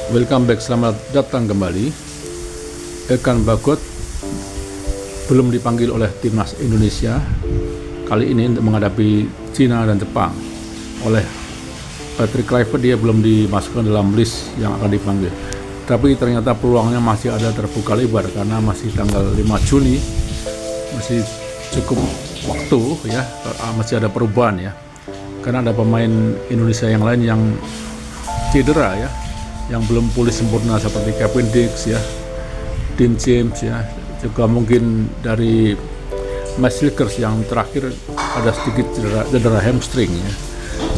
Welcome back, selamat datang kembali. Elkan Bagot belum dipanggil oleh timnas Indonesia kali ini untuk menghadapi Cina dan Jepang. Oleh Patrick Kluivert dia belum dimasukkan dalam list yang akan dipanggil. Tapi ternyata peluangnya masih ada terbuka lebar karena masih tanggal 5 Juni, masih cukup waktu ya, masih ada perubahan ya. Karena ada pemain Indonesia yang lain yang cedera ya, yang belum pulih sempurna seperti Kevin Dix ya, Dean James ya, juga mungkin dari Max Lickers yang terakhir ada sedikit cedera hamstring ya.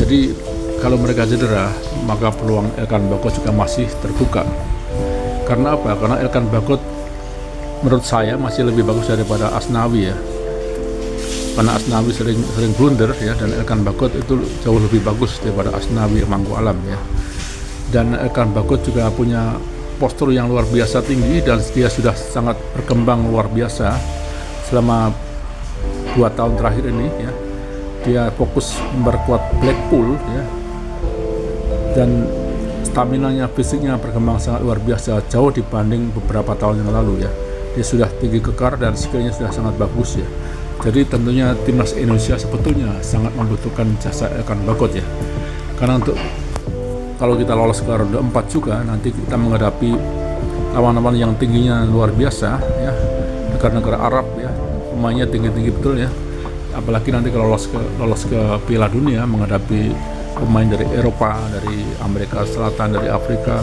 Jadi kalau mereka cedera, maka peluang Elkan Bagot juga masih terbuka. Karena apa? Karena Elkan Bagot menurut saya masih lebih bagus daripada Asnawi ya. Karena Asnawi sering blunder ya, dan Elkan Bagot itu jauh lebih bagus daripada Asnawi Mangku Alam ya. Dan Elkan Bagot juga punya postur yang luar biasa tinggi, dan dia sudah sangat berkembang luar biasa selama 2 tahun terakhir ini ya. Dia fokus memperkuat Blackpool ya, dan staminanya, fisiknya berkembang sangat luar biasa, jauh dibanding beberapa tahun yang lalu ya. Dia sudah tinggi kekar dan skillnya sudah sangat bagus ya. Jadi tentunya timnas Indonesia sebetulnya sangat membutuhkan jasa Elkan Bagot ya. Karena kalau kita lolos ke ronde 4 juga, nanti kita menghadapi lawan-lawan yang tingginya luar biasa ya, negara-negara Arab ya, pemainnya tinggi-tinggi betul ya. Apalagi nanti kalau lolos ke Piala Dunia, menghadapi pemain dari Eropa, dari Amerika Selatan, dari Afrika,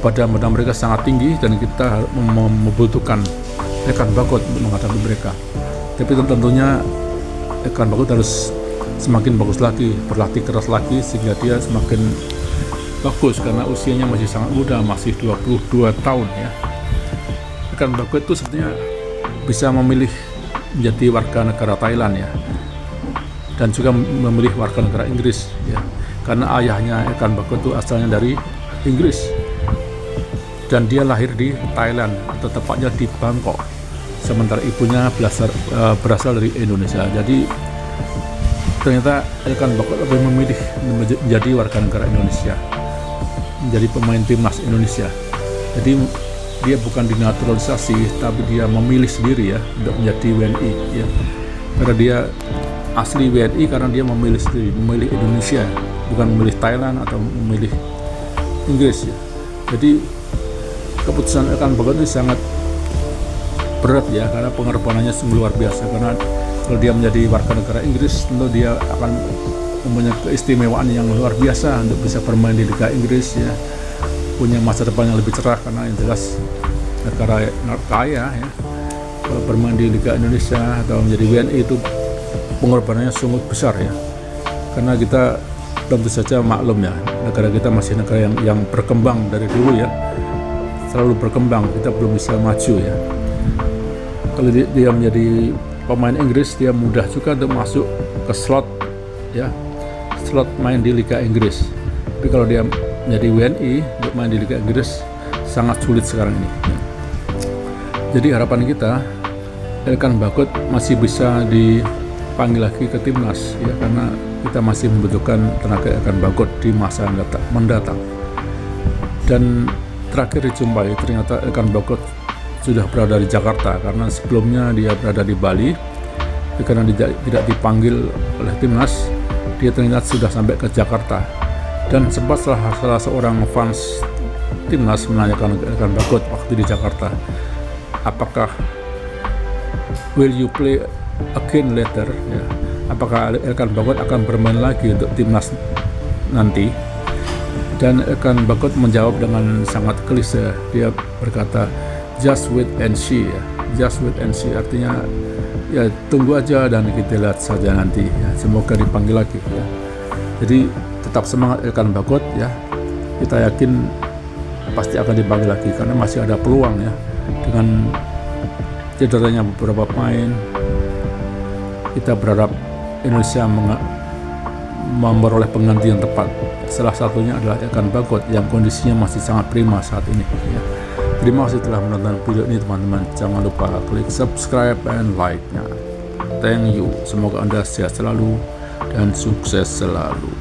badan mereka sangat tinggi, dan kita membutuhkan Elkan Bagot untuk menghadapi mereka. Tapi tentunya Elkan Bagot harus semakin bagus lagi, berlatih keras lagi, sehingga dia semakin bagus, karena usianya masih sangat muda, masih 22 tahun ya. Elkan Bagot itu sebenarnya bisa memilih menjadi warga negara Thailand ya, dan juga memilih warga negara Inggris ya, karena ayahnya Elkan Bagot itu asalnya dari Inggris dan dia lahir di Thailand, atau tepatnya di Bangkok, sementara ibunya berasal dari Indonesia. Jadi ternyata Elkan Bagot lebih memilih menjadi warga negara Indonesia, menjadi pemain timnas Indonesia. Jadi dia bukan dinaturalisasi, tapi dia memilih sendiri ya untuk menjadi WNI ya. Karena dia asli WNI karena dia memilih sendiri, memilih Indonesia, bukan memilih Thailand atau memilih Inggris ya. Jadi keputusan Elkan Bagot ini sangat berat ya, karena pengorbanannya sungguh luar biasa. Karena kalau dia menjadi warga negara Inggris, tentu dia akan mempunyai keistimewaan yang luar biasa untuk bisa bermain di Liga Inggris ya, punya masa depan yang lebih cerah, karena yang jelas negara kaya ya. Kalau bermain di Liga Indonesia atau menjadi WNI itu pengorbanannya sungguh besar ya, karena kita tentu saja maklum ya, negara kita masih negara yang berkembang dari dulu ya, selalu berkembang, kita belum bisa maju ya. Kalau dia menjadi pemain Inggris, dia mudah juga untuk masuk ke slot ya, slot main di Liga Inggris. Tapi kalau dia menjadi WNI untuk main di Liga Inggris sangat sulit sekarang ini ya. Jadi harapan kita Elkan Bagot masih bisa dipanggil lagi ke timnas ya, karena kita masih membutuhkan tenaga Elkan Bagot di masa mendatang. Dan terakhir dijumpai, ternyata Elkan Bagot sudah berada di Jakarta, karena sebelumnya dia berada di Bali. Tapi karena tidak dipanggil oleh timnas, dia ternyata sudah sampai ke Jakarta. Dan sempat salah seorang fans timnas menanyakan Elkan Bagot waktu di Jakarta, apakah will you play again later ya, apakah Elkan Bagot akan bermain lagi untuk timnas nanti. Dan Elkan Bagot menjawab dengan sangat klise, dia berkata just wait and see ya, just wait and see, artinya ya tunggu aja dan kita lihat saja nanti ya, semoga dipanggil lagi ya. Jadi tetap semangat Elkan Bagot ya, kita yakin pasti akan dipanggil lagi, karena masih ada peluang ya, dengan cederanya beberapa pemain. Kita berharap Indonesia memperoleh pengganti yang tepat. Salah satunya adalah Elkan Bagot yang kondisinya masih sangat prima saat ini ya. Terima kasih telah menonton video ini teman-teman. Jangan lupa klik subscribe and like-nya. Thank you. Semoga Anda sehat selalu dan sukses selalu.